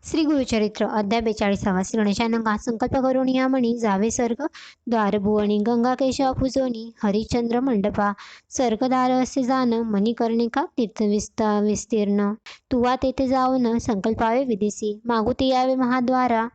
श्री गुरुचरित्र अध्याय 42 श्री गणेशानंगा संकल्प करून या म्हणी जावे सर्ग द्वारभुवनी गंगा केशवा पूजोनी हरिश्चंद्र मंडपा सर्गदार असे जाण मणिकर्णिका तीर्थ विस्तीर्ण तुवा तेथे जाऊन संकल्पावे विदेसी मागुती यावे महाद्वारा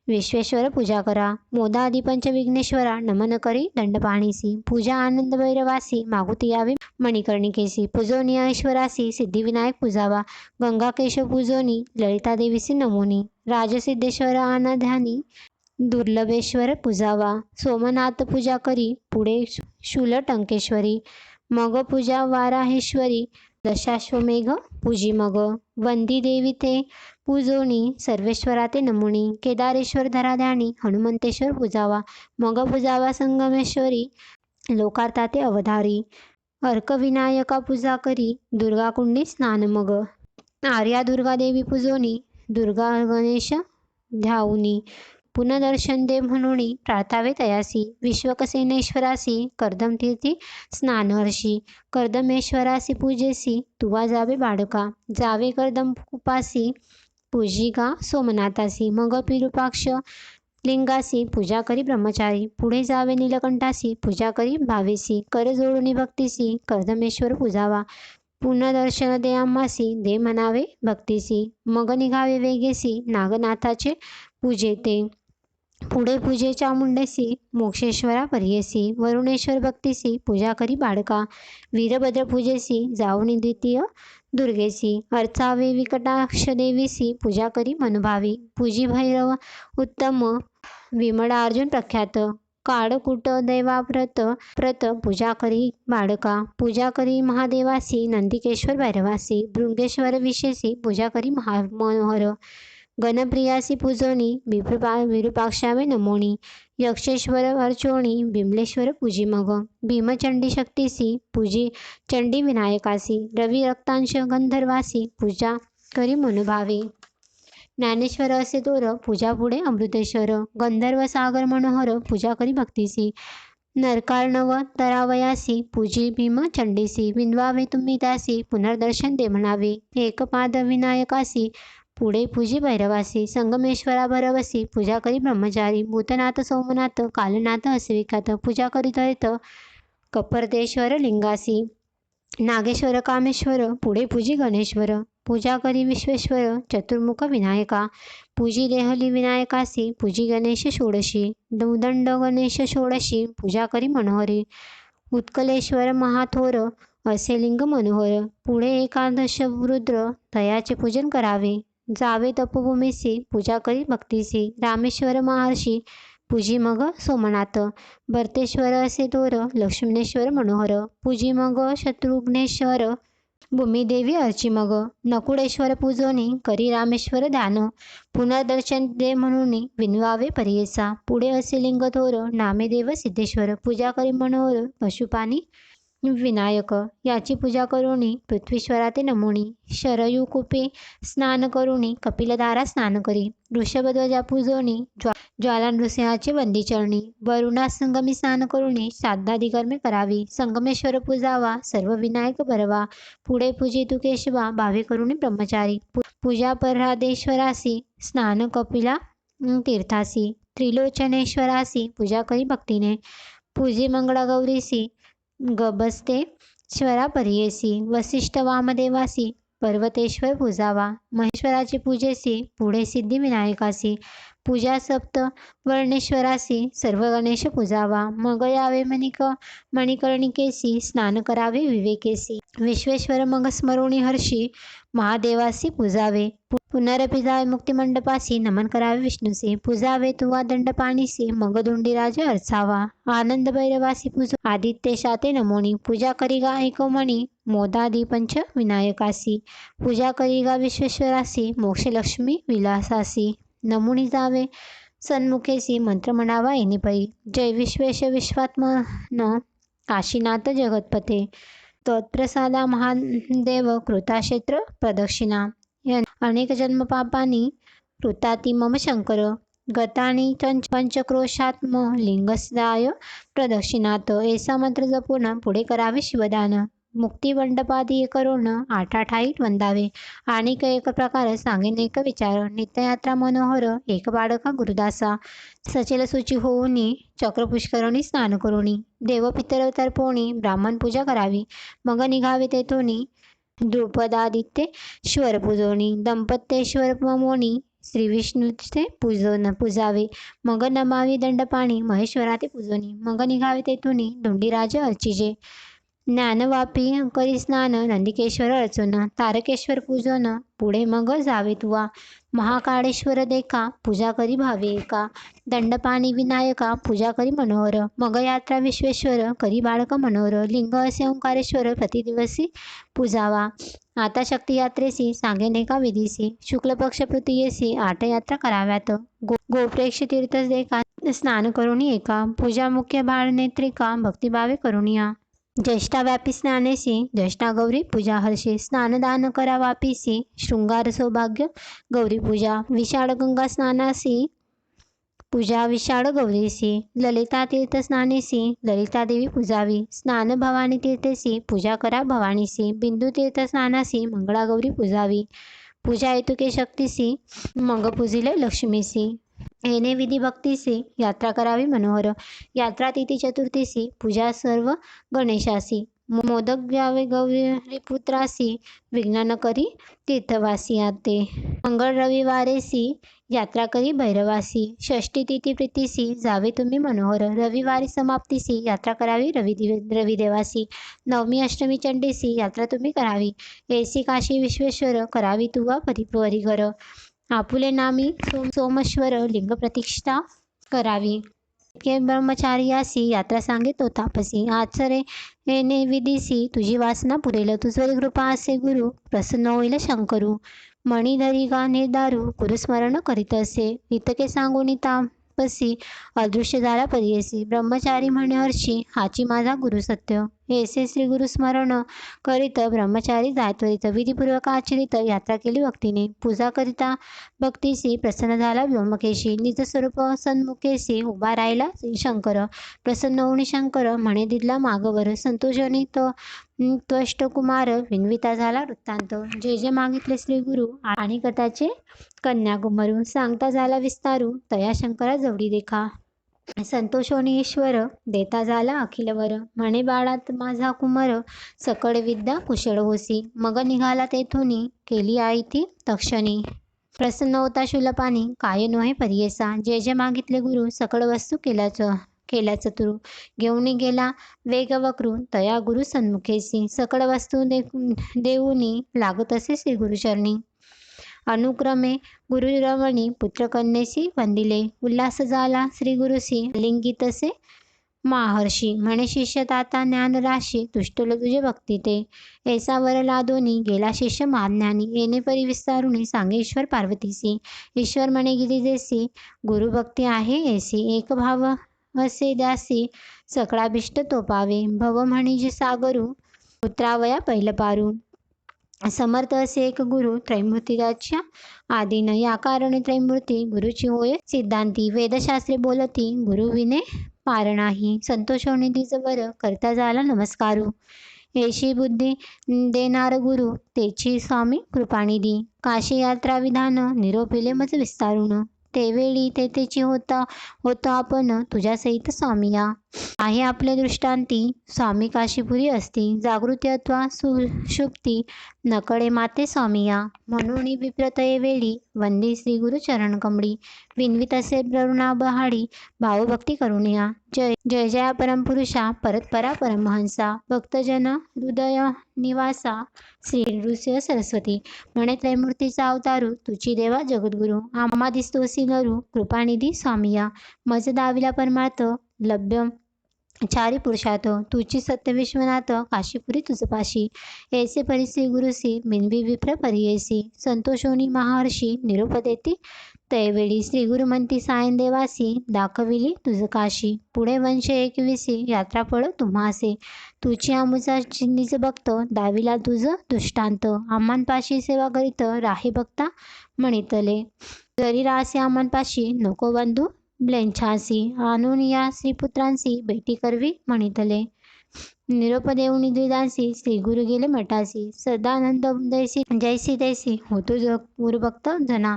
विश्वेश्वर पूजा करा मोदादी पंचविघ्नेश्वरा नमन करी दंडपाणीसी पूजा आनंद भैरवासी मागुती यावे मणिकर्णिकेसी पूजोनी ऐश्वरासी सिद्धिविनायक पूजावा गंगा केशव पूजोनी ललिता देवीसी नमोनी राजसिद्धेश्वर अनाध्यानी दुर्लभेश्वर पूजावा सोमनाथ पूजा करी पुढे शूल टंकेश्वरी मग पूजा वाराहेश्वरी दशाश्वमेघ पूजी मग वंदी देवी ते पूजोनी सर्वेश्वरा ते नमुनी केदारेश्वर धराध्यानी हनुमंतेश्वर पूजावा मग पूजावा संगमेश्वरी लोकार्ता ते अवधारी अर्कविनायका पूजा करी दुर्गाकुंडी स्नान मग आर्या दुर्गा देवी पूजोनी दुर्गा गणेश ध्याऊनी पुनर्दर्शन दे म्हणून प्रार्थावे तयासी विश्वकसेनेश्वरासी कर्दमतीर्थी स्नानहर्षी कर्दमेश्वरासी पूजेसी तुवा जावे बाडका जावे कर्दम उपासी पूजिका सोमनाथासी मग पिरुपाक्ष लिंगासी पूजा करी ब्रह्मचारी पुढे जावे नीलकंठासी पूजा करी भावेसी कर जोडून भक्तीसी कर्दमेश्वर पूजावा पुनर्दर्शन दे आम्हासी दे म्हणावे भक्तीसी मग निघावे वेगेसी नागनाथाचे पूजेते पुढे पूजे चामुंडेसी मोक्षेश्वरा पर्येसी वरुणेश्वर भक्तीसी पूजा करी बाडका वीरभद्र पूजेसी जाऊनी द्वितीय दुर्गेसी अर्चावे विकटाक्ष देवीसी पूजा करी मनुभावी पूजी भैरव उत्तम विमळा अर्जुन प्रख्यात काळकूट दैवाव्रत प्रत पूजा करी बाडका पूजा करी महादेवासी नंदिकेश्वर भैरवासी भृंगेश्वर विशेषी पूजा करी मनोहर गणप्रियासी पूजोनी विरूपाक्षावे नमोनी यक्षेश्वर अर्चोणी बिमलेश्वर पूजी मग भीमचंडी शक्तीसी पूजी चंडी विनायकासी रवी रक्तांश गंधर्वासी पूजा करी मनुभावे ज्ञानेश्वर असे तोर पूजा पुढे अमृतेश्वर गंधर्व सागर मनोहर पूजा करी भक्तीसी नरकार्णव तरावयासी पूजी भीम चंडीसी विंदवावे तुम्ही त्यासी पुनर्दर्शन दे म्हणावे एकपाद विनायकासी पुढे पूजी भैरवासी संगमेश्वरा भरवसी पूजा करी ब्रह्मचारी भूतनाथ सोमनाथ कालनाथ असे विख्यात पूजा करीत हरित कपर्देश्वर लिंगासी नागेश्वर कामेश्वर पुढे पूजी गणेश्वर पूजा करी विश्वेश्वर चतुर्मुख विनायका पूजी देहली विनायकासी पूजी गणेश षोडशी दुदंड गणेश षोडशी पूजा करी मनोहरी उत्कलेश्वर महाथोर असे लिंग मनोहर पुढे एकादश रुद्र दयाचे पूजन करावे जावे तपोभूमीसी पूजा करी भक्तीसी रामेश्वर महर्षी पूजी मग सोमनाथ भरतेश्वर असे तोर लक्ष्मणेश्वर मनोहर पूजी मग शत्रुघ्नेश्वर भूमिदेवी अर्ची मग नकुळेश्वर पूजोनी करी रामेश्वर ध्यान पुनर्दर्शन दे म्हणून विनवावे पर्येसा पुढे असे लिंग थोर नामेदेव सिद्धेश्वर पूजा करी मनोहर पशुपानी विनायक याची पूजा करुणी पृथ्वीश्वरा ते नमोनी शरयूकूपे स्नान करुणी कपिलधारा स्नान करी ऋषभध्वजा पूजोनी ज्वाला नृसिंहाचे वंदीचरणी वरुणा संगमी स्नान करुणी श्राद्धादी कर्मे करावी संगमेश्वर पूजावा सर्व विनायक भरवा पुढे पूजी तु केशवा भावे करुणी ब्रह्मचारी पूजा प्रल्हादेश्वरासी स्नान कपिला तीर्थासी त्रिलोचनेश्वरासी पूजा करी भक्तीने पूजी मंगळा गौरीसी गबस्ते श्वरा पर्येसी वसिष्ठ वामदेवासी पर्वतेश्वर पूजावा महेश्वराची पूजेसी पुढे सिद्धिविनायकासी पूजा सप्त वर्णेश्वरासी सर्व गणेश पूजावा मग यावे मणिकर्णिकेसी स्नान करावे विवेकेसी विश्वेश्वर मग स्मरुणी हर्षी महादेवासी पूजावे पुनरपि जावे मुक्तिमंडपासी नमन करावे विष्णुसी पूजावे तुवा दंडपाणीसी मग धुंडीराज अर्चावा आनंद भैरवासी पूजो आदित्यशाते नमोनी पूजा करीगा एकमणी मोदादी पंच विनायकासी पूजा करीगा विश्वेश्वरासी मोक्षलक्ष्मी विलासासी नमुनी जावे सन्मुखेसी मंत्र म्हणावा येणीपरी जय विश्वेश विश्वात्मन काशीनाथ जगतपते तत्प्रसादा महादेव कृताक्षेत्र प्रदक्षिणा अनेक जन्मपापानी कृताती मम शंकर गतानी पंचक्रोशात्म लिंगस्दाय प्रदक्षिणात ऐसा मंत्र जपून पुढे करावे शिवदान मुक्ती मंडपादी करून आठ ठाईत वंदावे आणि एक प्रकार सांगेन एक विचार नित्ययात्रा मनोहर एक बाडका गुरुदासा सचेल शुची होऊनी चक्र पुष्करणी स्नान करुणी देव पितर तर्पवणी ब्राह्मण पूजा करावी मग निघावे तेथोनी द्रुपदादित्येश्वर पूजोनी दंपत्येश्वर ममोनी श्री विष्णूचे पूजावे मग नमावी दंडपाणी महेश्वराते पूजोनी मग निघावे तेथुनी धुंडीराज अर्चिजे ज्ञानवापी करी स्नान नंदिकेश्वर अर्चन तारकेश्वर पूजन पुढे मग जावे तुवा महाकाळेश्वर देखा पूजा करी भावे एका दंडपाणी विनायका पूजा करी मनोहर मग यात्रा विश्वेश्वर करी बाळक मनोहर लिंग असे ओंकारेश्वर प्रतिदिवसी पूजावा आता शक्ती यात्रेसी सांगेन एका विधीसी शुक्ल पक्ष तृतीयेसी आठ यात्रा कराव्यात गोप्रेक्ष तीर्थ देखा स्नान करुणी एका पूजा मुख्य बाळ नेत्रिका भक्तिभावे करुणिया ज्येष्ठा व्यापी स्नानेसी ज्येष्ठा गौरी पूजा हर्षे स्नानदान करा वापीसी शृंगार सौभाग्य गौरी पूजा विशाळ गंगा स्नानासी पूजा विशाळ गौरीसी ललिता तीर्थ स्नानेसी ललिता देवी पूजावी स्नान भवानी तीर्थेसी पूजा करा भवानीसी बिंदू तीर्थ स्नानासी मंगळा गौरी पूजावी पूजा हेतुके शक्तीसी मग पूजिले लक्ष्मीसी येणे विधी भक्तीसी यात्रा करावी मनोहर यात्रा तिथी चतुर्थीसी पूजा सर्व गणेशासी मोदक द्यावे गौरी पुत्रासी विघ्न न करी तीर्थवासी आते मंगळ रविवारेसी यात्रा करी भैरवासी षष्ठी तिथी प्रीतीसी जावे तुम्ही मनोहर रविवारी समाप्तीसी यात्रा करावी रविदेवासी नवमी अष्टमी चंडीसी यात्रा तुम्ही करावी एसी काशी विश्वेश्वर करावी तुवा परिघर आपुले नामी सोमेश्वर लिंग प्रतिष्ठा करावी इतके ब्रह्मचार्यासी यात्रा सांगितो तापसी आचरे येणे विधीसी तुझी वासना पुरेल तुझवरी कृपा असे गुरु प्रसन्न होईल शंकरू मणिधरी गा निर्दारू गुरुस्मरण करीत असे इतके सांगून तापसी अदृश्य झाला परियसी ब्रह्मचारी म्हणे हर्षी हाची माझा गुरु सत्य ऐसे श्री गुरुस्मरण करीत ब्रह्मचारी जायत्वरित विधिपूर्वक आचरित यात्रा केली भक्तीने पूजा करिता भक्तीसी प्रसन्न झाला व्योमकेशी निज स्वरूप सन्मुखेशी उभा राहिला शंकर प्रसन्न होऊन शंकर म्हणे दिदला मागवर संतोषाने त्वष्टकुमार विन्विता झाला वृत्तांत जे जे मागितले श्री गुरु आणि कथाचे कन्याकुमारू सांगता झाला विस्तारू तया शंकरा जवडी देखा संतोषोनी ईश्वर देता झाला अखिलवर म्हणे बाळात माझा कुमार सकळ विद्या कुशळ होसी मग निघाला तेथुनी केली आई ती तक्षणी प्रसन्न होता शूलपाणी काय नोहे परियेसा जे जे मागितले गुरु सकळ वस्तू केल्याच तुरु घेऊन गेला वेग वक्रू तया गुरु सन्मुखेसी सकळ वस्तू देऊनी लागत असे श्री गुरुचरणी अनुक्रमे गुरुरमणी पुत्रकन्येसी वंदिले उल्हास झाला श्री गुरुसी लिंगितसे महर्षी म्हणे शिष्य ताता ज्ञान राशी तुष्टल तुझे भक्ती ते ऐसा वर लादोनी गेला शिष्य महाज्ञानी येणे परी विस्तारुणी सांगे ईश्वर पार्वतीसी ईश्वर म्हणे गिरिजेसी गुरुभक्ती आहे ऐसी एक भाव असे द्यासी सकळाभिष्ट तो पावे भव म्हणजे सागरू पुत्रावया पहिल पारू समर्थ असे एक गुरु त्रैमूर्तीच्या आदिन या कारणे त्रैमूर्ती गुरुची होय सिद्धांती वेदशास्त्रे बोलती गुरु विने पार नाही संतोषोनिधीच वर करता झाला नमस्कारू ऐशी बुद्धी देणार गुरु तेची स्वामी कृपानिधी काशी यात्रा विधान निरोपिले मज विस्तारून तेवेळी तेथेची होतो आपण तुझ्या सहित स्वामिया आहे आपले दृष्टांती स्वामी काशीपुरी असती जागृती अथवा सुषुप्ती नकळे माते स्वामिया म्हणून विप्रतये वेळी वंदी श्री गुरु चरण कमळी विन्वित असे ब्रवणा बहाडी भावभक्ती करुणिया जय जय जया परमपुरुषा परतपरा परमहंसा भक्तजन हृदय निवासा श्री नृसिंह सरस्वती म्हणे त्रैमूर्तीचा अवतारू तुची देवा जगद्गुरु आम्हा दिसतोसी नरू कृपानिधी स्वामिया मज दाविला परमार्थ लभ्य चारी पुरुषार्थ तुची सत्य विश्वनाथ काशीपुरी तुझपाशी ऐसे परिश्री गुरुसी बिनवी विप्र परियेसी संतोषोनी महर्षी निरोप देती तैवेळी श्री गुरुमंती सायन देवासी दाखविली तुझ काशी पुढे वंश एकविसी यात्रा पळ तुम्हासे तुची आमुचा निज भक्त दाविला तुझ दृष्टांत आम्हांपाशी सेवा करीत राही भक्ता म्हणितले जरी रासे आम्हांपाशी नको बंधू ब्लेंछासी आणून या श्रीपुत्रांसी भेटी करवी म्हणितले निरोप देऊनी द्विदासी श्री गुरु गेले मठासी. सदानंद दैसी जैसी तैसी होतो जग गुरुभक्त जना.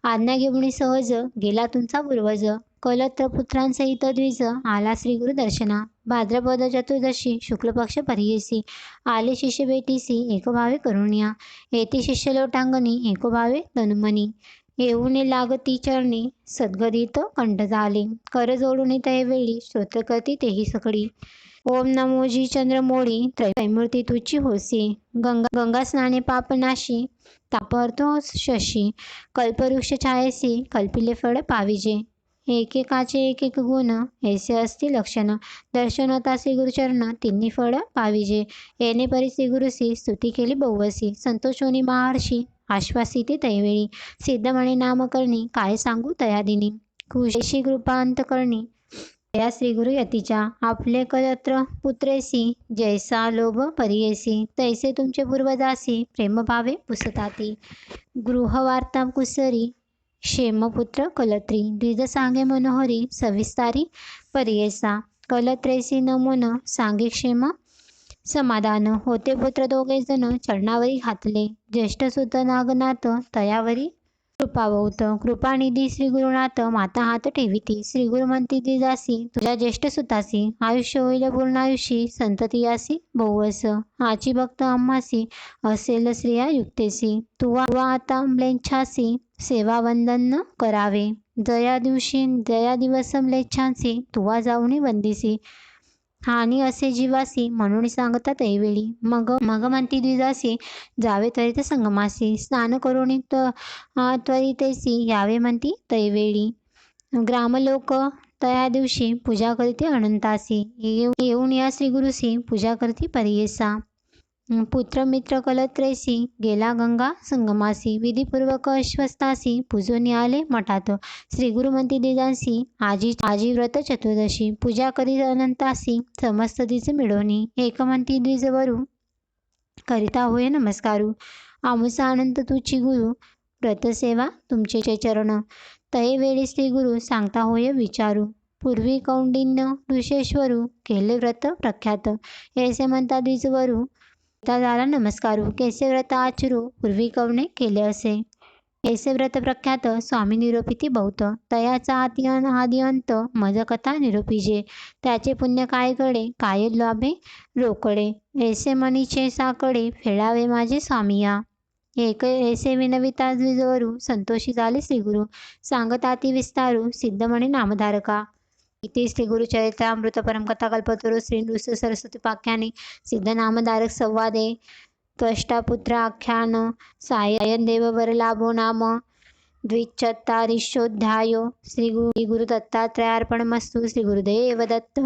आज्ञा घेऊनी सहज गेला तुमचा पूर्वज. कलत्र पुत्रांसहित द्विज आला श्री गुरु दर्शना. भाद्रपद चतुर्दशी शुक्ल पक्ष परियेसी आले शिष्य भेटीसी एकभावे करुणिया. येथे शिष्य लोटांगणी एकोभावे तनुमनी. येऊने लागती चरणी सद्गदित कंठ झाले. कर जोडून तैवेळी स्तोत्र करती तेही सकळी. ओम नमोजी चंद्रमोळी त्रैमूर्ती तुची होसी. गंगा स्नाने पापनाशी तापहरतो शशी. कल्पवृक्ष छायेसी कल्पिले फळ पाविजे. एकेकाचे एक एक गुण ऐसे असती लक्षण. दर्शनता श्री गुरुचरण तिन्ही फळ पाविजे. येणे परी श्री गुरुसी स्तुती केली बहुवसी. संतोषोनी महर्षी आश्वासिते तैवेळी. सिद्ध म्हणे नामकरणी काय सांगू तयादिनी. खुशी कृपांत करणी या श्री गुरु यतीच्या. आपले कलत्र पुत्रेसी जैसा लोभ परियेसी. तैसे तुमचे पूर्वजासी प्रेमभावे पुसताती. गृहवार्ता कुसरी क्षेमपुत्र कलत्री. द्विज सांगे मनोहरी सविस्तारी परियेसा. कलत्रेसी नमोन सांगे क्षेम समाधान. होते पुत्र दोघे जण चरणावरी घातले. ज्येष्ठ सुत नागनाथ तयावरी कृपावौत. कृपानिधी श्री गुरुनाथ माता हात ठेविती. श्री गुरु म्हणती द्विजासी तुझ्या ज्येष्ठ सुतासी. आयुष्य होईल पूर्ण आयुषी संततियासी बहुवस. आची भक्त आम्हासी असेल स्त्रिया युक्तेसी. तुवा आता म्लेच्छासी सेवा वंदन करावे. जया दिवस म्लेच्छांसी तुवा जाऊनी वंदिसी. हानी असे जीवासी म्हणून सांगतात ऐवेळी. मग म्हणती द्विजासी जावे त्वरित संगमासी. स्नान करून त्वरितेसी यावे म्हणती तैवेळी. ग्रामलोक तया दिवशी पूजा करते अनंतासी. येऊन या श्री गुरुसी पूजा करती परियेसा. पुत्र मित्र कलत्रेसी गेला गंगा संगमासी. विधीपूर्वक अश्वस्तासी पूजून आले मठात. श्री गुरु म्हणती द्विजांसी आजी व्रत चतुर्दशी. पूजा करी अनंतासी समस्त दिस मिळवणी. एक म्हणती द्विजवरू करिता होय नमस्कारू. आमुसा अनंत तुची गुरु व्रतसेवा तुमचे चरण. तये वेळी श्री गुरु सांगता होय विचारू. पूर्वी कौंडिन्य ऋषेश्वरू केले व्रत प्रख्यात. ऐसे म्हणता द्विजवरू झाला नमस्कारू. कैसे व्रत आचरू पूर्वी कवने केले असे. ऐसे व्रत प्रख्यात स्वामी निरोपिती बहुत. तयाचा आदि अंत मज कथा निरोपीजे. त्याचे पुण्य काय कडे काय लाभे रोकडे. ऐसे मनीचे साकडे फेडावे माझे स्वामिया. एक ऐसे विनविता द्विजवरू संतोषी झाले श्री गुरु. सांगताती विस्तारू सिद्ध म्हणे नामधारका. इति श्री गुरुचरित्रामृत परमकथा कल्पतरू श्री नृसिंह सरस्वती पाख्याने सिद्ध नामधारक संवादे त्वष्टापुत्र आख्यान सायन देववर लाभो नाम द्विचत्तारिशोऽध्यायो. श्री गुरु दत्तात्रयार्पणमस्तु. श्री गुरुदेव दत्त.